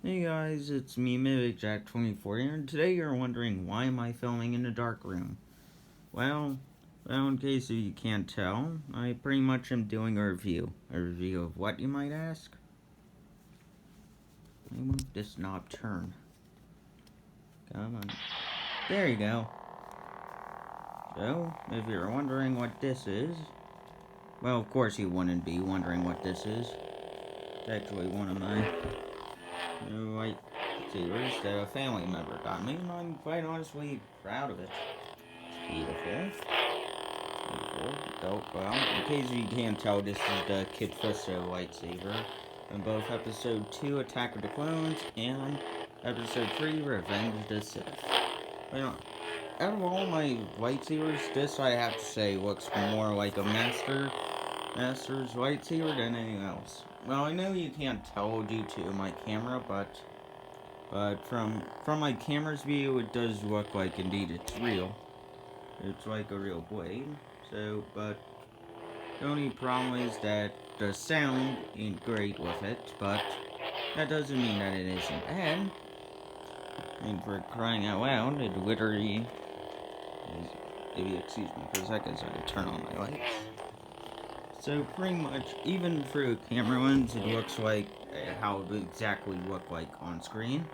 Hey guys, it's me, MivicJack24 here, and today you're wondering why am I filming in a dark room? Well, in case you can't tell, I pretty much am doing a review. A review of what, you might ask? Why won't this knob turn? Come on. There you go. So, if you're wondering what this is, well, of course you wouldn't be wondering what this is. It's actually one of my lightsabers that a family member got me, and I'm quite honestly proud of it. Beautiful. Well, in case you can't tell, this is the Kid Fisto lightsaber. In both Episode 2, Attack of the Clones, and Episode 3, Revenge of the Sith. Well, out of all my lightsabers, this I have to say looks more like a Master's lightsaber than anything else. Well, I know you can't tell due to my camera, but from my camera's view, it does look like indeed it's real. It's like a real blade. So, but the only problem is that the sound ain't great with it, but that doesn't mean that it isn't bad. And for crying out loud, it literally is, if you excuse me for a second so I can turn on my lights. So pretty much, even through a camera lens, it looks like how it would exactly look like on screen.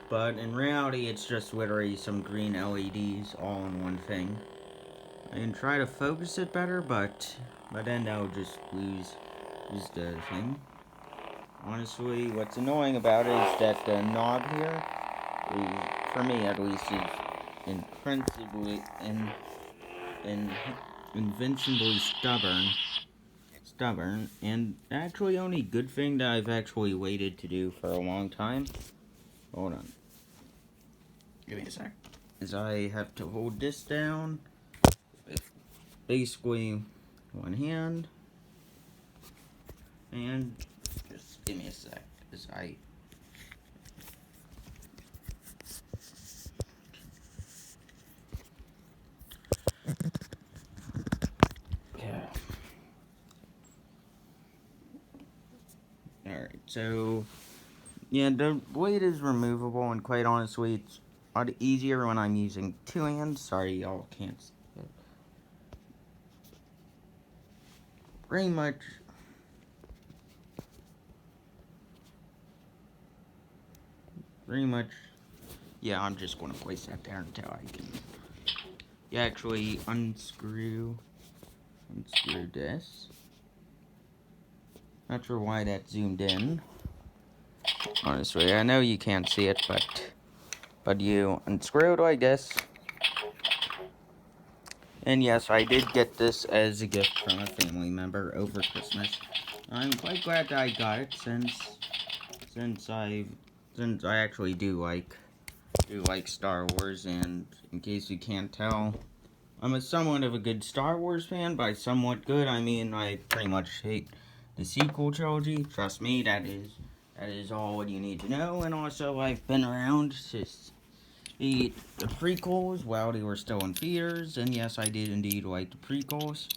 But in reality, it's just literally some green LEDs all in one thing. I can try to focus it better, but then that would just lose the thing. Honestly, what's annoying about it is that the knob here is, for me at least, is invincibly stubborn, and actually only good thing that I've actually waited to do for a long time. Hold on. Give me a sec. Is I have to hold this down with basically one hand. And just give me a sec, because yeah. Alright, so, yeah, the blade is removable, and quite honestly, it's a lot easier when I'm using two hands. Sorry, y'all can't see it. Pretty much, yeah, I'm just going to place that there until I can, actually unscrew this. Not sure why that zoomed in. Honestly, I know you can't see it, but you unscrewed, I guess. And yes, I did get this as a gift from a family member over Christmas. I'm quite glad that I got it since I actually do like Star Wars, and in case you can't tell, I'm somewhat of a good Star Wars fan. By somewhat good, I mean I pretty much hate the sequel trilogy. Trust me, that is all what you need to know. And also, I've been around since the prequels while they were still in theaters, and yes, I did indeed like the prequels.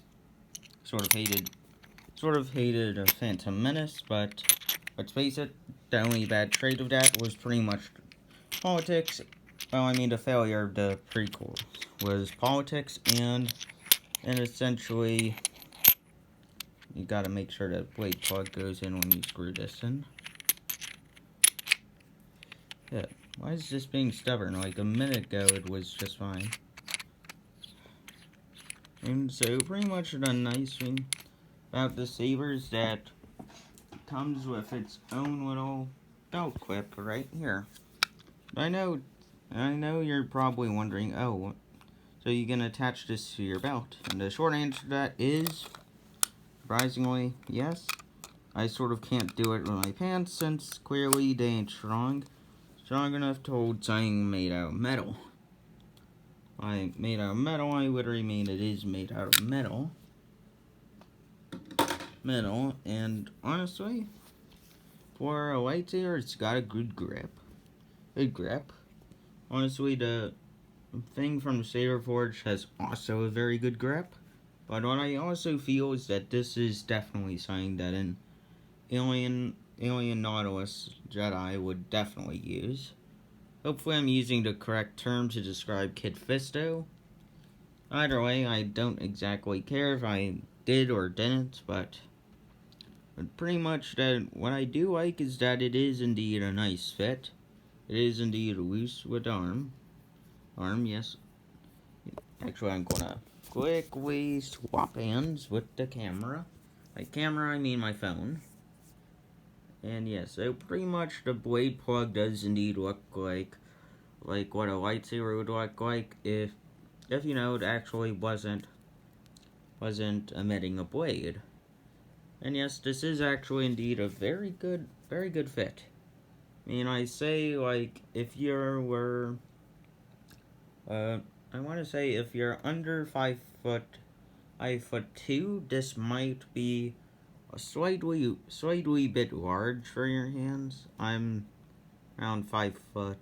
Sort of hated a Phantom Menace, but let's face it, the only bad trait of that was pretty much politics. Well, I mean, the failure of the prequels was politics, and essentially, you gotta make sure that blade plug goes in when you screw this in. Yeah, why is this being stubborn? Like a minute ago, it was just fine. And so, pretty much the nice thing about the saber is that it comes with its own little belt clip right here. I know you're probably wondering, oh, so you can attach this to your belt? And the short answer to that is, surprisingly, yes. I sort of can't do it with my pants since clearly they ain't strong enough to hold something made out of metal. I literally mean it is made out of metal. And honestly, for a lightsaber, it's got a good grip. Honestly, the thing from the Saber Forge has also a very good grip. But what I also feel is that this is definitely something that an alien alien Nautilus Jedi would definitely use. Hopefully I'm using the correct term to describe Kid Fisto. Either way, I don't exactly care if I did or didn't, but pretty much that what I do like is that it is indeed a nice fit. It is indeed loose with arm. Yes. Actually, I'm gonna quickly swap hands with the camera. By camera, I mean my phone. And yes, so pretty much the blade plug does indeed look like what a lightsaber would look like if you know it actually wasn't emitting a blade. And yes, this is actually indeed a very good fit. I mean, I say like if you were, I want to say if you're under 5'2", this might be a slightly bit large for your hands. I'm around 5'6",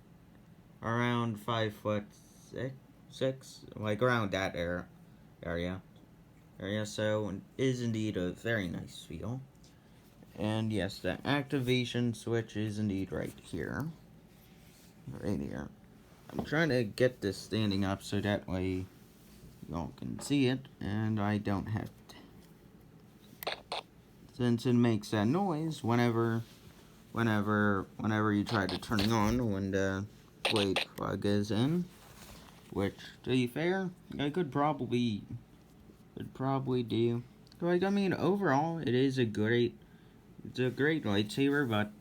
like around that area. So it is indeed a very nice feel. And yes, the activation switch is indeed right here. Right here. I'm trying to get this standing up so that way y'all can see it, and I don't have to. Since it makes that noise whenever you try to turn it on when the blade plug is in. Which, to be fair, I could probably do. Like, I mean, overall, it's a great lightsaber, but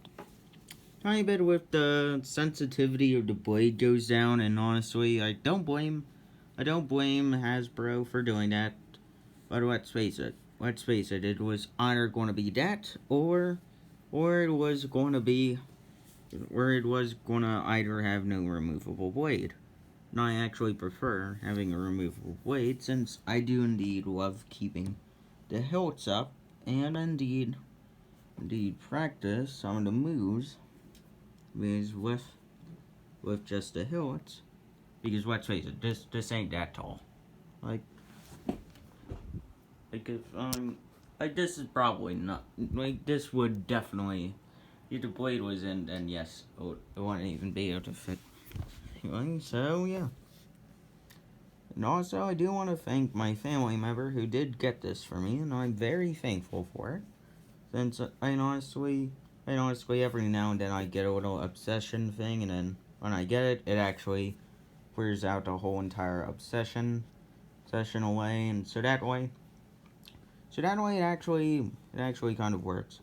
tiny bit with the sensitivity of the blade goes down, and honestly, I don't blame Hasbro for doing that. But let's face it, it was either going to be that, or it was going to either have no removable blade. And I actually prefer having a removable blade, since I do indeed love keeping the hilts up, and indeed practice some of the moves with just the hilts. Because let's face it, this ain't that tall. Like if this is probably not, like, this would definitely, if the blade was in, then yes, it wouldn't even be able to fit. Anyway, so yeah. And also, I do want to thank my family member who did get this for me, and I'm very thankful for it. Since I honestly, every now and then I get a little obsession thing, and then when I get it, it actually clears out the whole entire obsession away, and so that way it actually kind of works.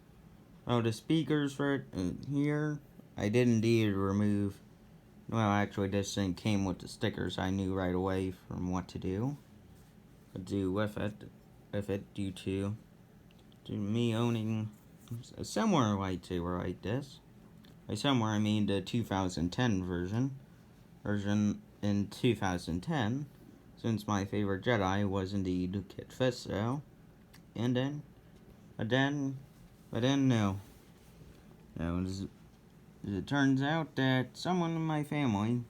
Oh, the speakers for it here, I did indeed remove. Well, actually, this thing came with the stickers. I knew right away from what to do with it due to me owning a similar lightsaber like this. By somewhere, I mean the 2010 version in 2010, since my favorite Jedi was indeed Kit Fisto. And then, no. No, it turns out that someone in my family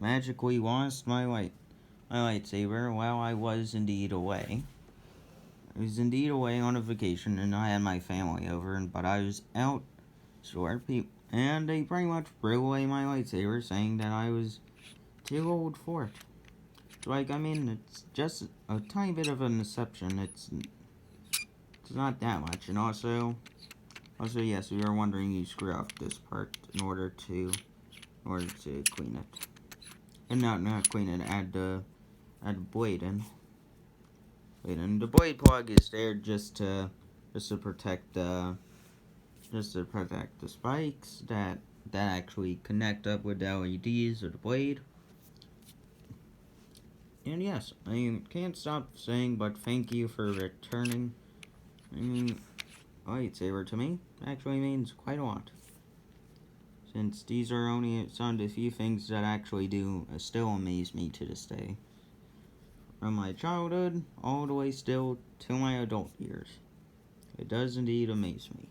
magically lost my lightsaber while I was indeed away. I was indeed away on a vacation, and I had my family over, but I was out short, and they pretty much threw away my lightsaber, saying that I was too old for it. So, like, I mean, it's just a tiny bit of a deception. It's not that much, and also, yes, we were wondering, you screw up this part in order to clean it, and not clean it. Add the blade in. And the blade plug is there just to protect the spikes that actually connect up with the LEDs of the blade. And yes, I can't stop saying but thank you for returning. I mean, lightsaber to me actually means quite a lot, since these are only some of the few things that actually do still amaze me to this day. From my childhood all the way still to my adult years. It does indeed amaze me.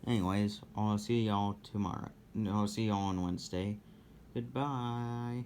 Anyways, I'll see y'all tomorrow. I'll see y'all on Wednesday. Goodbye.